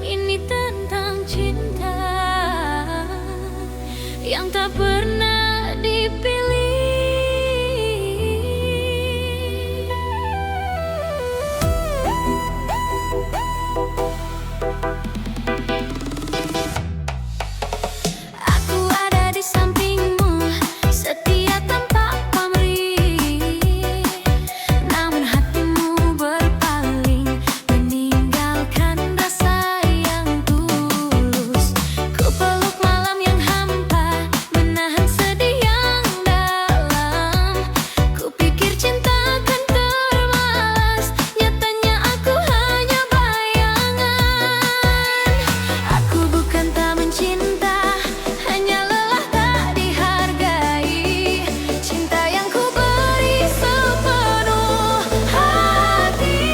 Ini tentang cinta yang tak pernah dipilih. Aku ada di sampingmu setia tanpa pamrih, namun hatimu berpaling meninggalkan rasa yang tulus. Ku peluk malam yang hampa, menahan sedih yang dalam. Ku pikir cinta akan terbalas, nyatanya aku hanya bayangan. Aku bukan tak mencinta, hanya lelah tak dihargai. Cinta yang ku beri sepenuh hati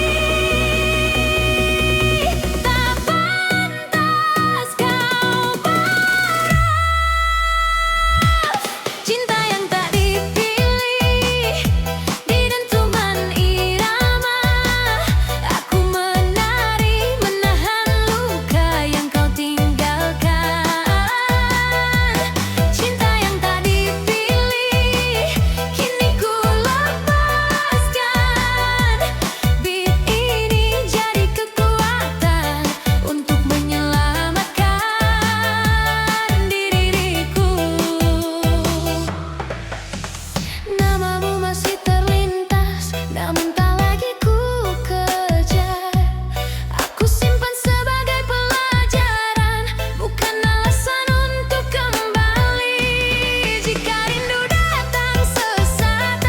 tak pantas kau balas. Cinta yang tak dipilih di dentuman irama. Aku menari menahan luka yang kau tinggalkan. Cinta yang tak dipilih kini ku lepaskan. Beat ini jadi kekuatan untuk menyelamatkan diriku. Namamu masih terlintas, namun tak lagi ku kejar. Aku simpan sebagai pelajaran, bukan alasan untuk kembali. Jika rindu datang sesaat,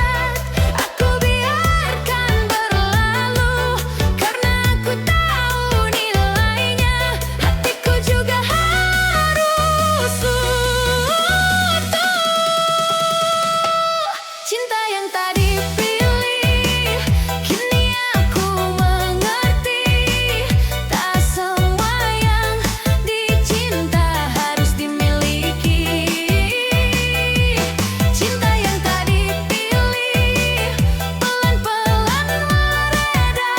aku biarkan berlalu. Karena aku tahu nilainya, hatiku juga harus utuh. Cinta yang tak dipilih, kini aku mengerti. Tak semua yang dicinta harus dimiliki. Cinta yang tak dipilih pelan-pelan mereda.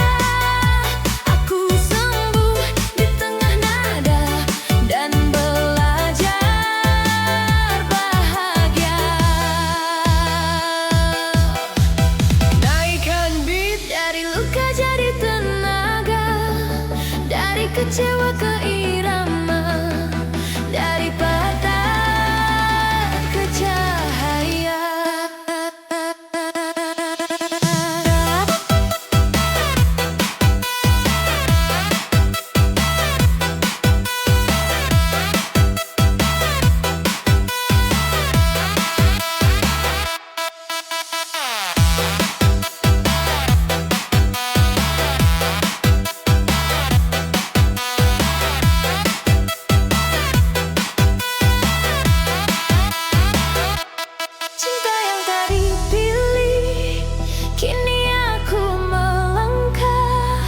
Aku sembuh di tengah nada dan belajar bahagia. Naikkan beat, dari luka jadi tenaga, dari kecewa ke irama, dari patah ke cahaya. Cinta yang tak dipilih, kini aku melangkah.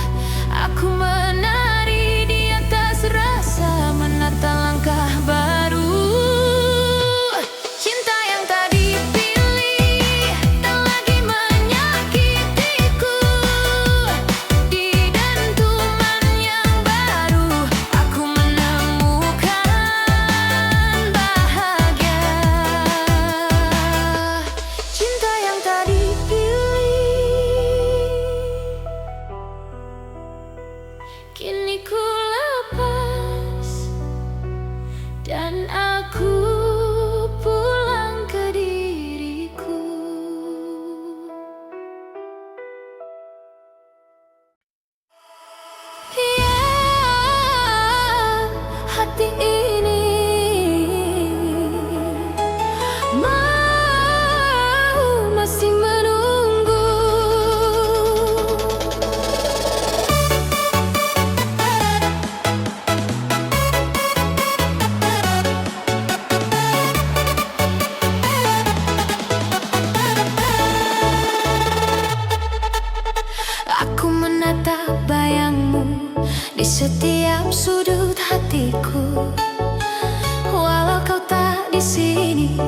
Aku menari di atas rasa, menata langkah baru. Cinta yang tak dipilih tak lagi menyakitiku. Di dentuman yang baru, aku menemukan bahagia. Cinta yang tak dipilih kini ku lepas, dan aku pulang ke diriku. Hati ini masih menunggu. Aku menatap bayangmu di setiap sudut hatiku. Walau kau tak di sini,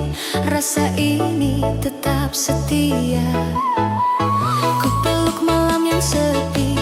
rasa ini tetap setia. Ku peluk malam yang sepi,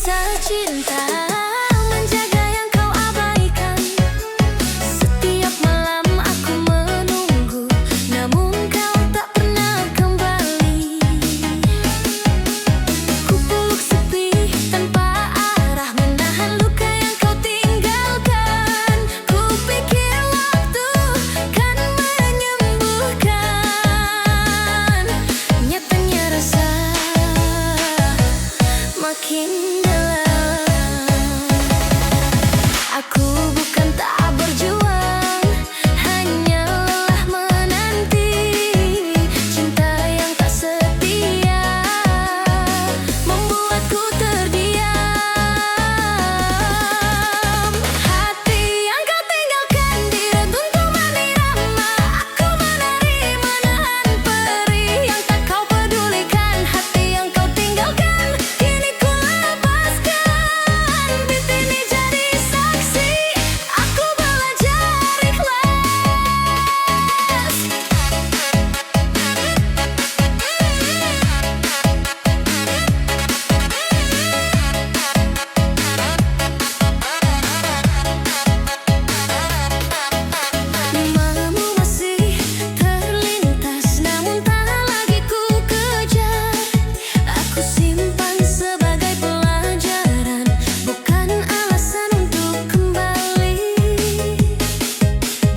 Kisah cinta menjaga yang kau abaikan. Setiap malam aku menunggu, namun kau tak pernah kembali. Ku peluk sepi tanpa arah, menahan luka yang kau tinggalkan. Ku pikir waktu kan menyembuhkan, nyatanya rasa makin dalam. Aku bukan tak berjuang, hanya lelah menanti cinta yang tak setia, membuatku terdiam. Hati yang kau tinggalkan direntut untuk menirama. Aku menari menahan perih yang tak kau pedulikan. Hati yang kau tinggalkan kini ku lepaskan. Beat ini jadi saksi, aku belajar ikhlas. Namamu masih terlintas, namun tak lagi ku kejar. Aku simpan sebagai pelajaran, bukan alasan untuk kembali.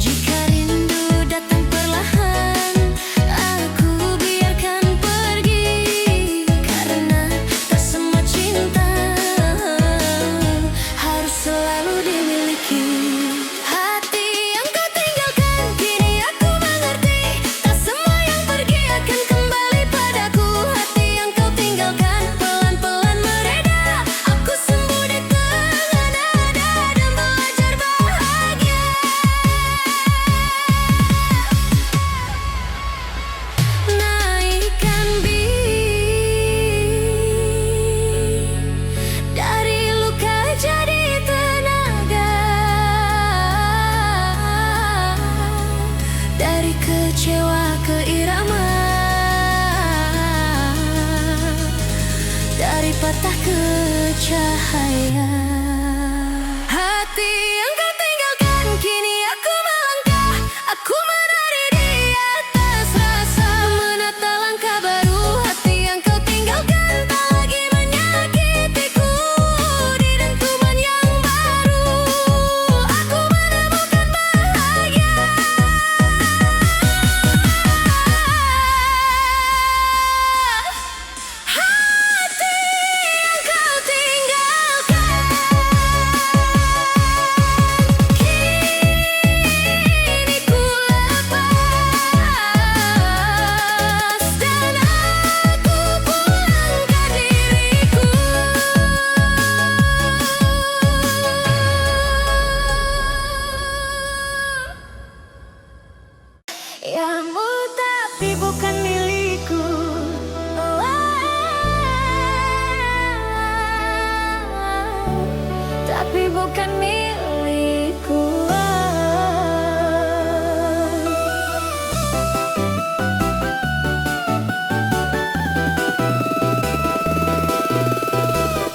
Jika rindu datang perlahan, aku biarkan pergi, karena tak semua cinta harus selalu dimiliki. Hati yang kau tinggalkan kini aku mengerti, tak semua yang pergi akan kembali padaku. Hati yang kau tinggalkan pelan-pelan mereda, aku sembuh di tengah nada dan belajar bahagia. Naikkan beat, dari luka jadi tenaga, dari kecewa ke irama, dari patah ke cahaya. Hati yang kau tinggalkan kini aku melangkah, aku menari di atas rasa, menata langkah baru. Hati yang kau tinggalkan tak lagi menyakitiku, di dentuman yang baru aku menemukan bahagia. Hati yang kau tinggalkan kini ku lepas, dan aku pulangkan diriku. Yamu tapi bukan milikku. Tapi bukan milikku.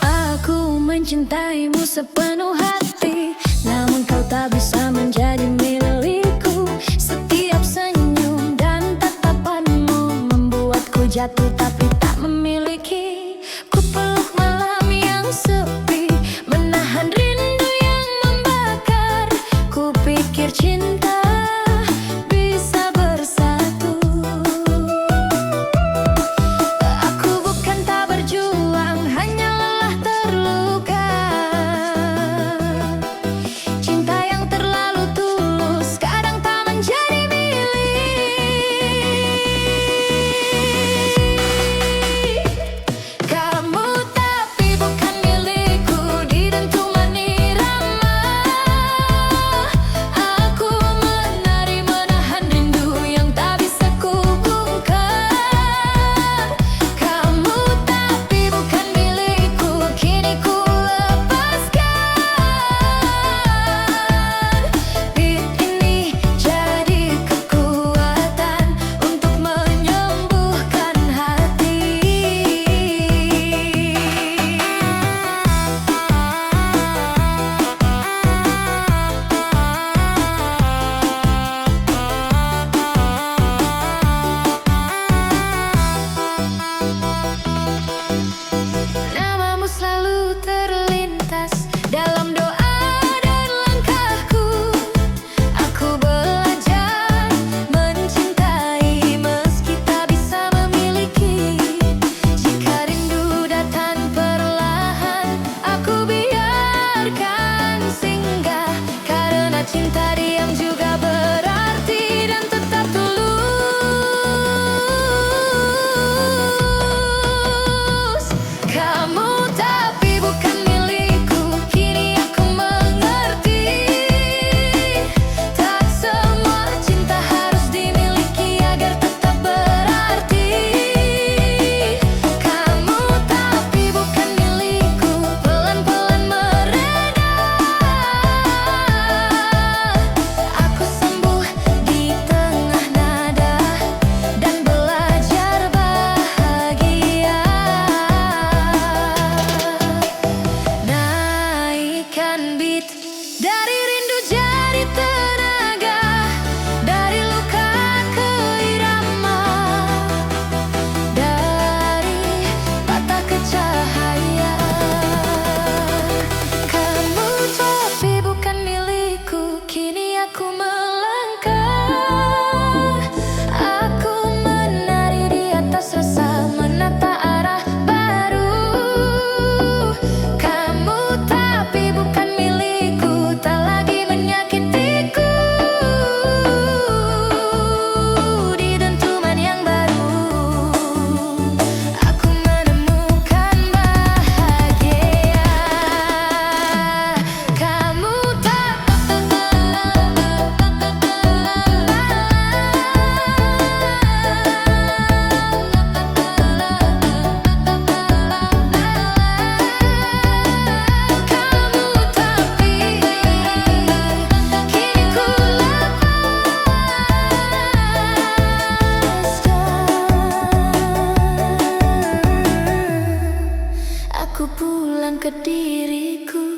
Aku mencintaimu sepenuh hati, namun kau tak bisa menjadi milikku. Setiap senyum dan tatapanmu membuatku jatuh tapi tak memiliki. Ku peluk malam yang sepi, menahan rindu yang membakar. Ku pikir cinta bisa bersatu. Aku bukan tak berjuang, hanya lelah terluka. aku pulang ke diriku.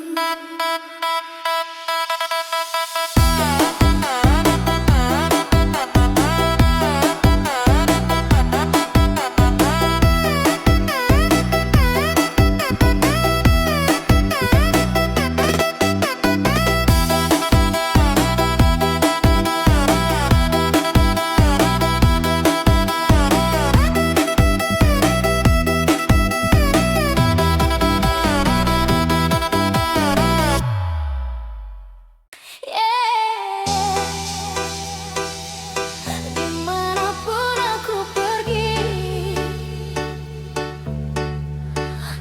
Dimanapun aku pergi,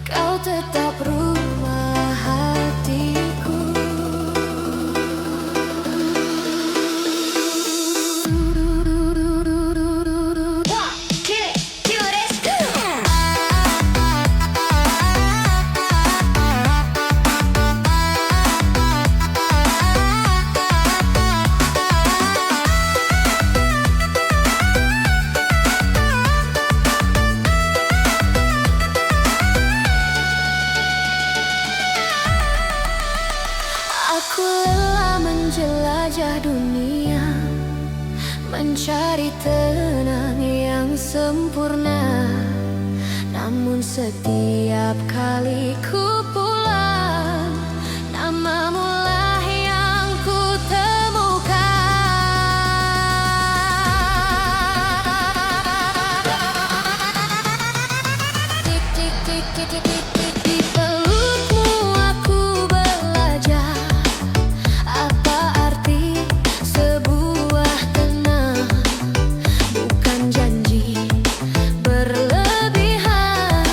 kau tetap rumah hatiku. Aku lelah menjelajah dunia, mencari tenang yang sempurna. Namun setiap kali ku pulang, namamu lah yang ku temukan. Di pelukmu aku belajar apa arti sebuah tenang, bukan janji berlebihan,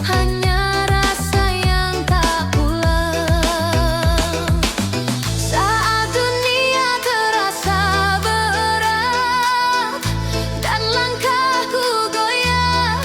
hanya rasa yang tak pulang. Saat dunia terasa berat dan langkahku goyah,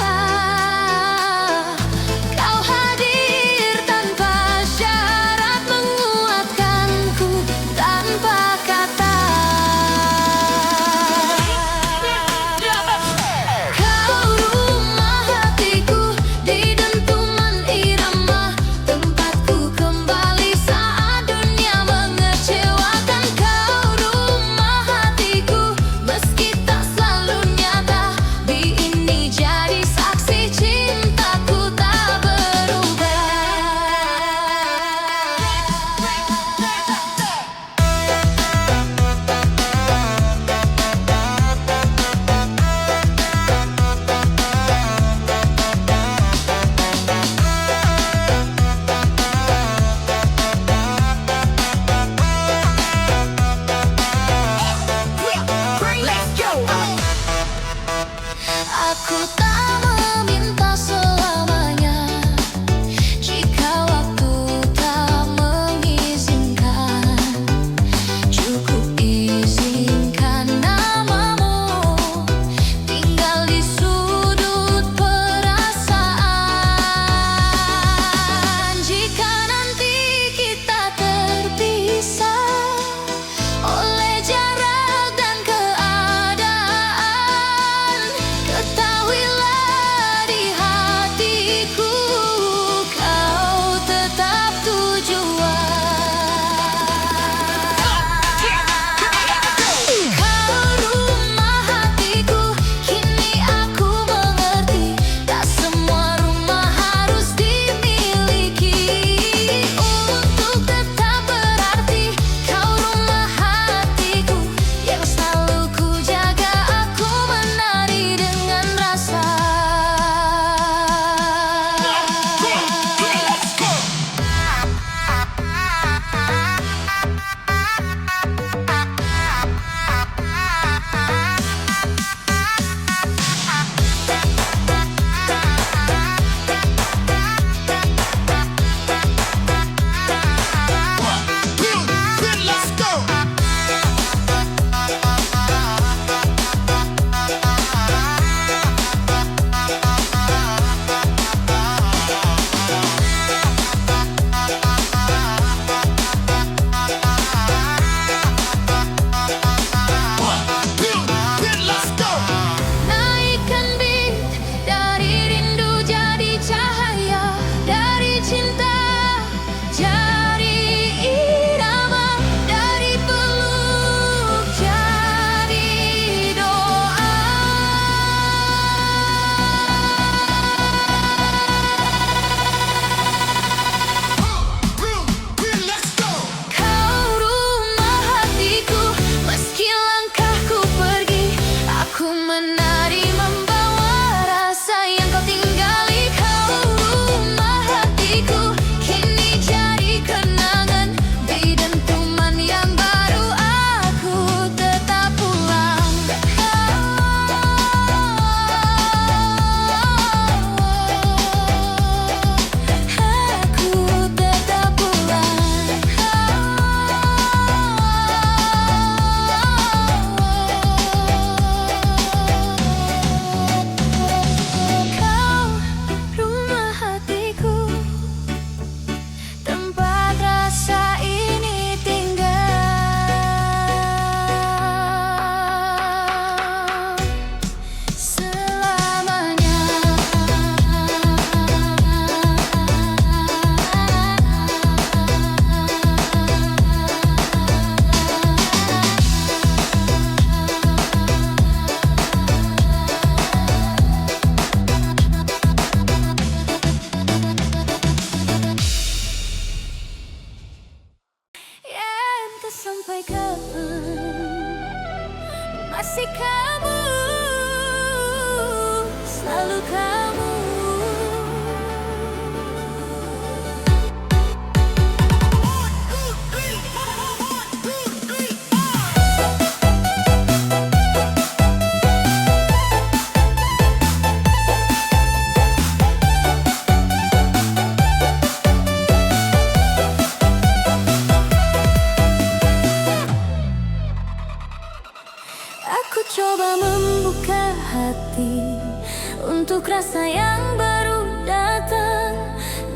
untuk rasa yang baru datang.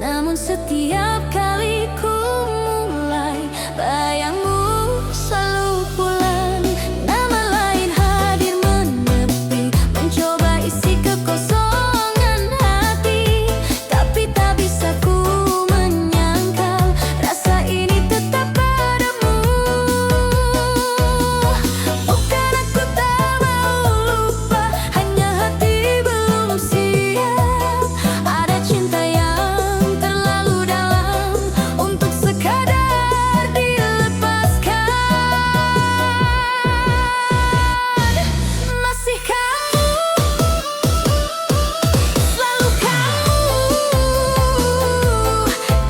Namun setiap kali ku mulai, bayangmu selalu pulang. Nama lain hadir menepi, mencoba isi kekosongan hati. Tapi tak bisa ku menyangkal rasa ini tetap padamu. Bukan aku tak mau lupa, hanya hati belum siap. Ada cinta yang terlalu dalam untuk sekadar dilepaskan. Masih kamu, selalu kamu,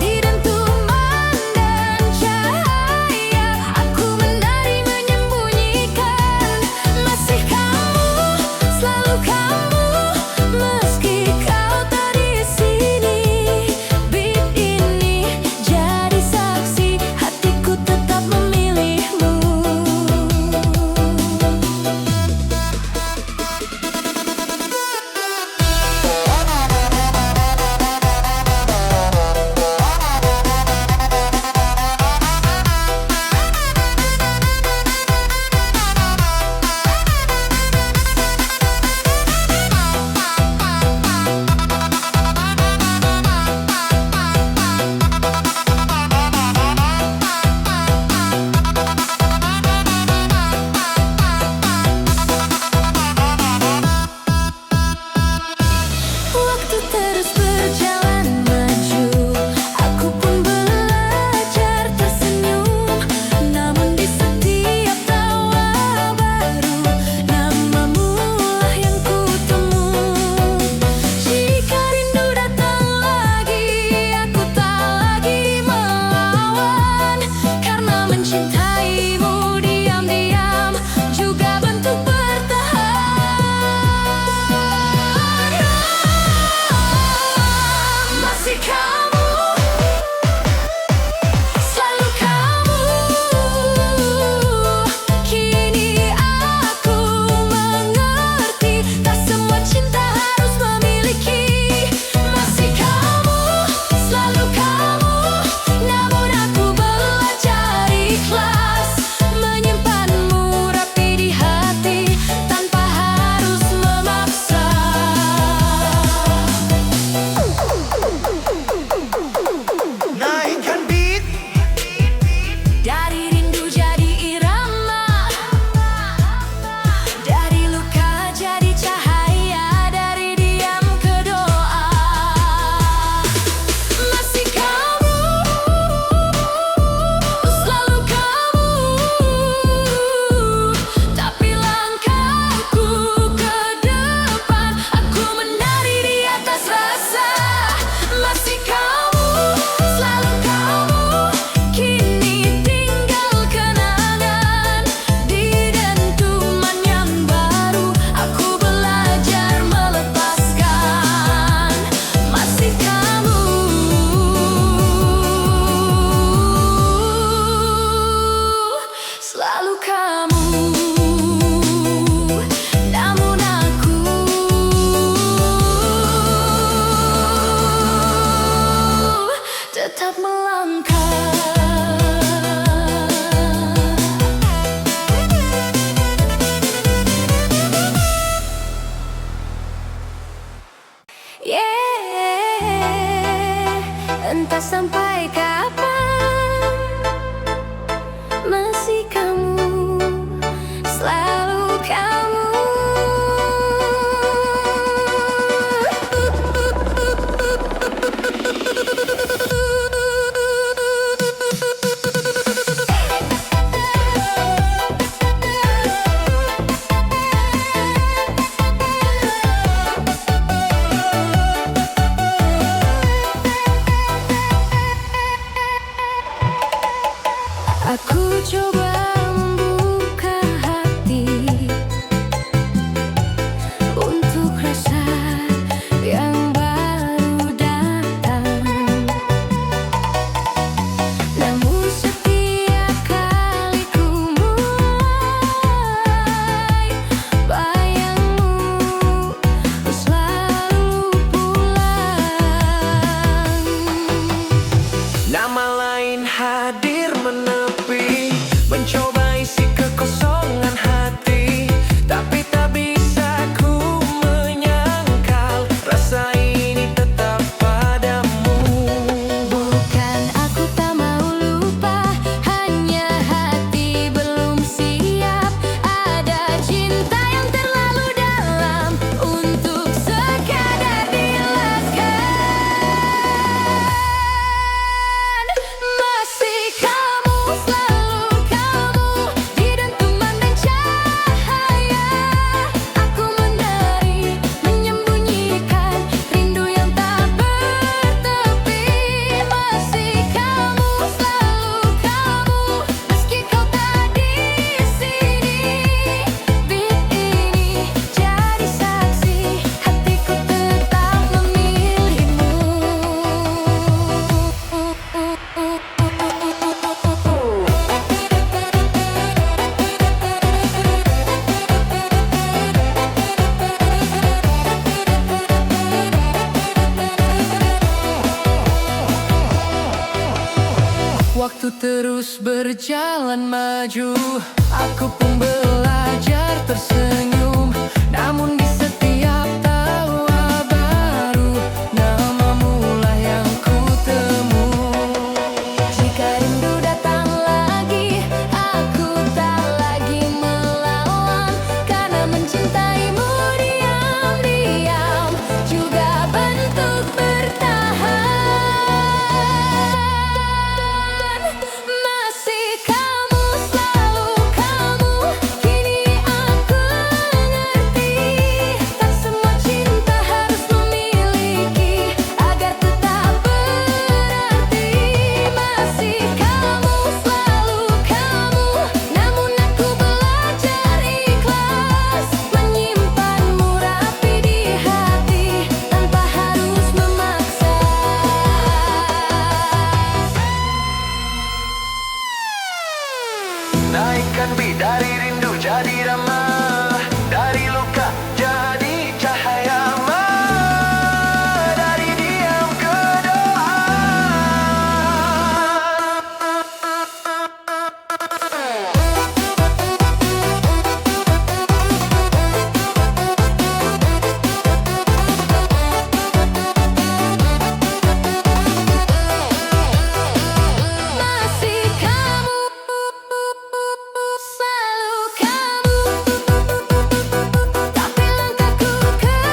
di dentuman dan cahaya aku menari menyembunyikan. Masih kamu, selalu kamu, meski kau tak di sini. Beat ini jadi saksi, hatiku tetap memilihmu. Waktu terus berjalan maju, aku pun belajar tersenyum. Namun di setiap tawa baru, namamu lah yang kutemu. Jika rindu datang lagi, aku tak lagi melawan. Karena mencintaimu diam-diam juga bentuk bertahan. Masih kamu, selalu kamu, kini aku mengerti, tak semua cinta harus memiliki. Masih kamu, selalu kamu, namun aku belajar ikhlas, menyimpanmu rapi di hati tanpa harus memaksa. Naikkan beat, Dari rindu jadi irama, dari luka jadi cahaya, dari diam ke doa. Masih kamu, selalu kamu, tapi langkahku ke depan, aku menari di atas rasa. Masih kamu, selalu kamu, kini tinggal kenangan di dentuman yang baru, aku belajar melepaskan. Masih kamu, selalu kamu, namun aku tetap melangkah. Entah sampai kapan, masih kamu, selalu kamu. Waktu terus berjalan maju, aku pun belajar tersenyum. Namun di setiap tawa baru, namamu lah yang ku temu. Jika rindu datang lagi, aku tak lagi melawan. Karena mencintaimu diam-diam juga bentuk bertahan. Masih kamu, selalu kamu, kini aku ngerti. Tak semua cinta harus memiliki agar tetap berarti. Masih kamu, selalu kamu, namun aku belajar ikhlas. Menyimpanmu rapi di hati tanpa harus memaksa. Naikkan bidari rindu jadi ramah, dari luka jadi cahaya, dari diam ke doa. Masih kamu, selalu kamu, tapi langkahku ke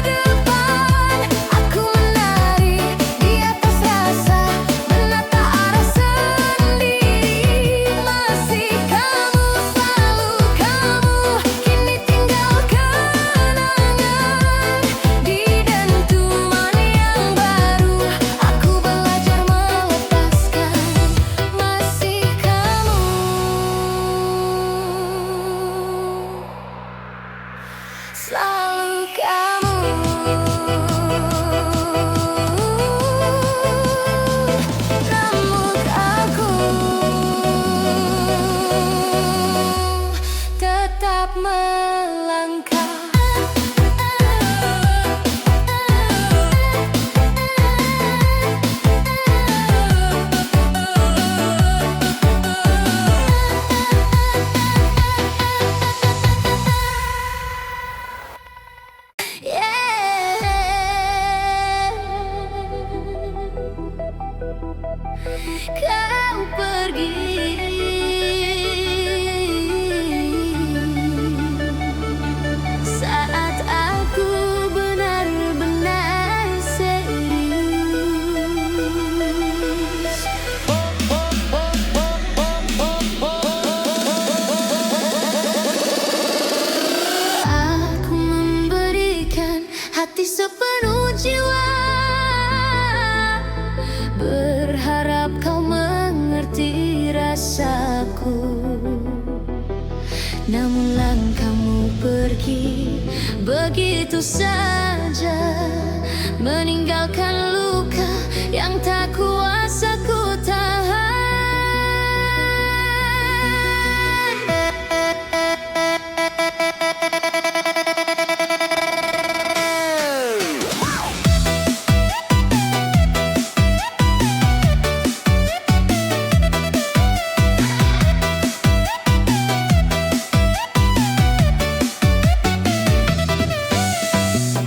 depan. Aku menari di atas rasa, menata arah sendiri. Masih kamu, selalu kamu, kini tinggal kenangan. Di dentuman yang baru, aku belajar melepaskan. Masih kamu, selalu kamu, rambut aku tetap melangkah. Kau pergi saat aku benar-benar serius. Aku memberikan hati sepenuh jiwa, berharap kau mengerti rasaku. Namun langkahmu pergi begitu saja, meninggalkan luka yang tak kuasa ku tahan.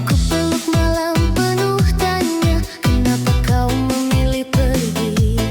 Ku peluk malam penuh tanya, kenapa kau memilih pergi?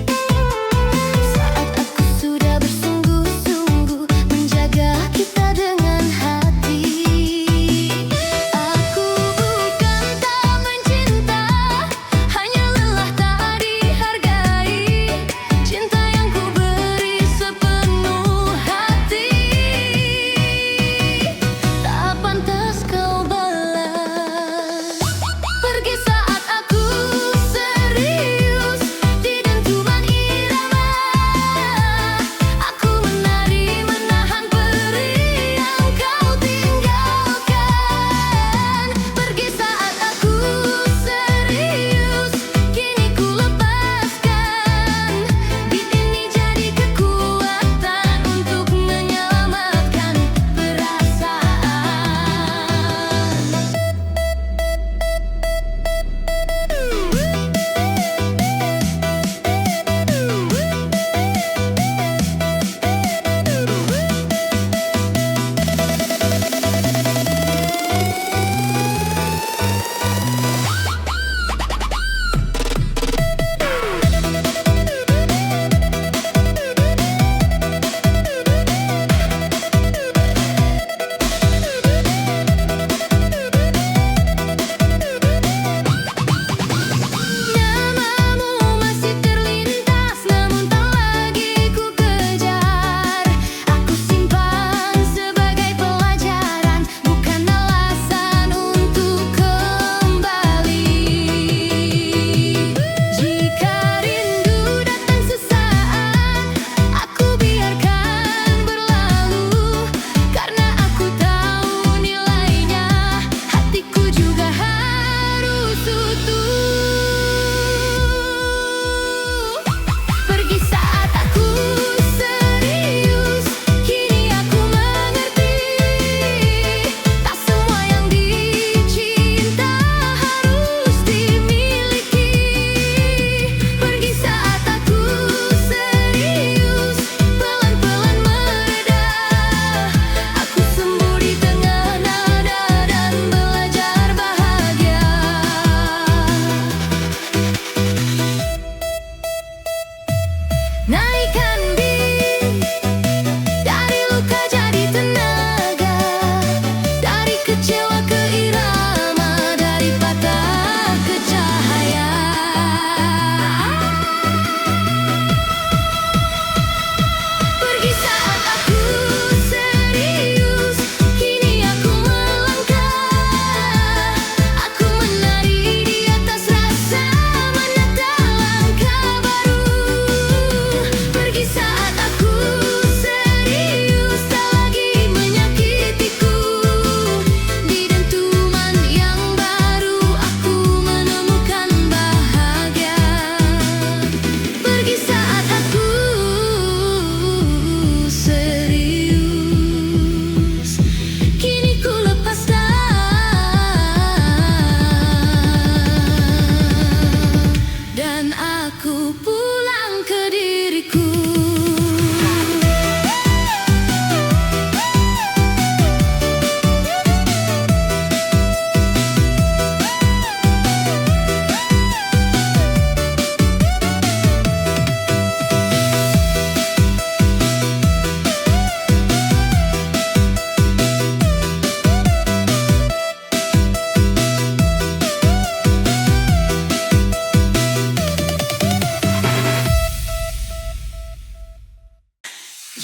aku pulang ke diriku.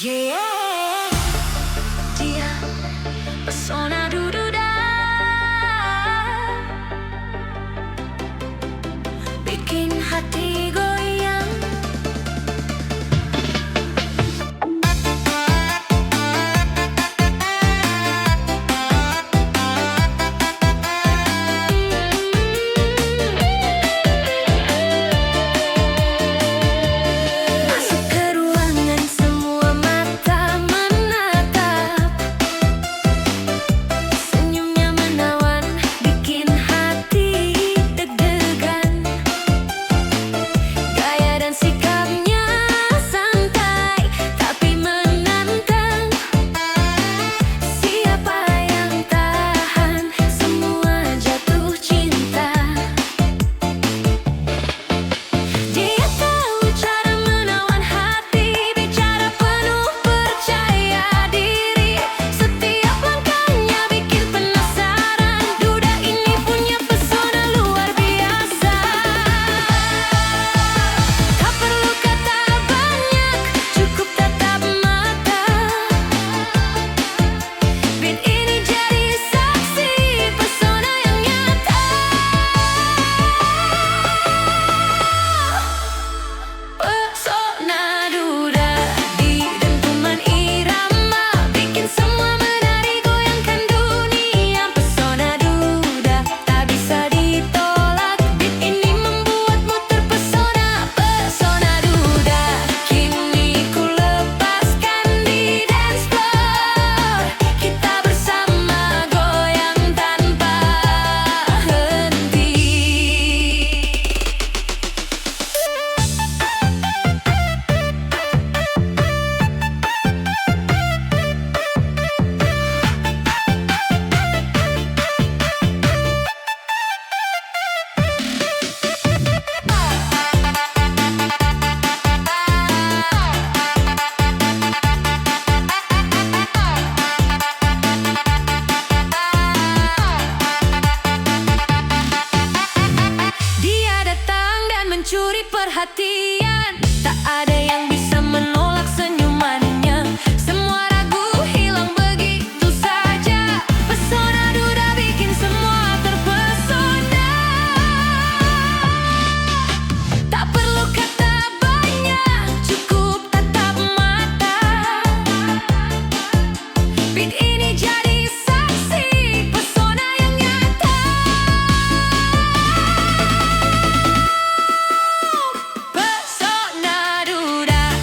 Yeah, dia pesona dududa, bikin hati goyang. Masuk ke ruangan, semua mata menatap. Senyumnya menawan, bikin hati deg-degan. Gaya dan sikapnya santai, tapi menantang. Siapa yang tahan, semua jatuh cinta. Dia tahu cara menawan hati, bicara penuh percaya diri. Setiap langkahnya bikin penasaran. Duda ini punya pesona luar biasa. Tak perlu kata banyak, cukup tatap mata. Beat ini jadi saksi pesona yang nyata. Pesona duda di dentuman irama, bikin semua menari, goyangkan dunia. Pesona duda tak bisa ditolak, beat ini membuatmu terpesona. Pesona duda kini ku lepaskan di dance floor. Kita bersama goyang tanpa henti. Dia datang dan mencuri perhatian. Tak ada yang bisa menolak senyumannya. Semua ragu hilang begitu saja. Pesona duda bikin semua terpesona. Tak perlu kata banyak, cukup tatap mata. Beat ini jadi saksi pesona yang nyata. Pesona duda.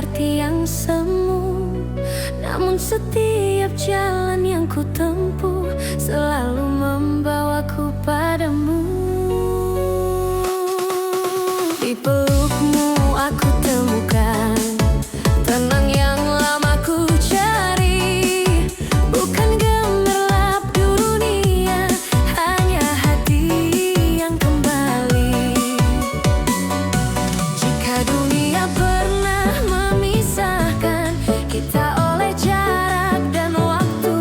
arti yang semu. Namun setiap jalan yang ku tempuh selalu membawaku padamu. Di pelukmu aku temukan tenang yang lama ku cari. Bukan gemerlap dunia, hanya hati yang kembali. Jika dunia pernah memisahkan kita oleh jarak dan waktu,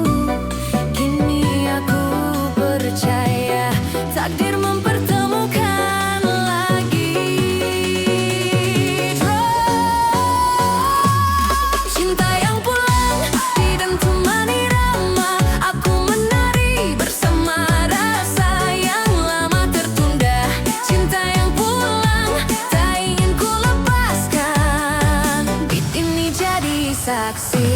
kini aku percaya takdir mempertemukan lagi. Cinta yang pulang di dan temani ramah, aku menari bersama rasa yang lama tertunda. Cinta yang pulang tak ingin ku lepaskan, beat ini jadi saksi.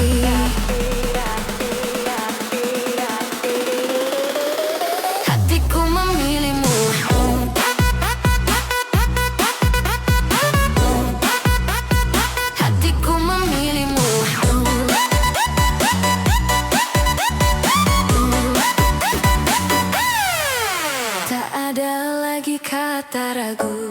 Hatiku memilihmu. Hatiku memilihmu. Tak ada lagi kata ragu.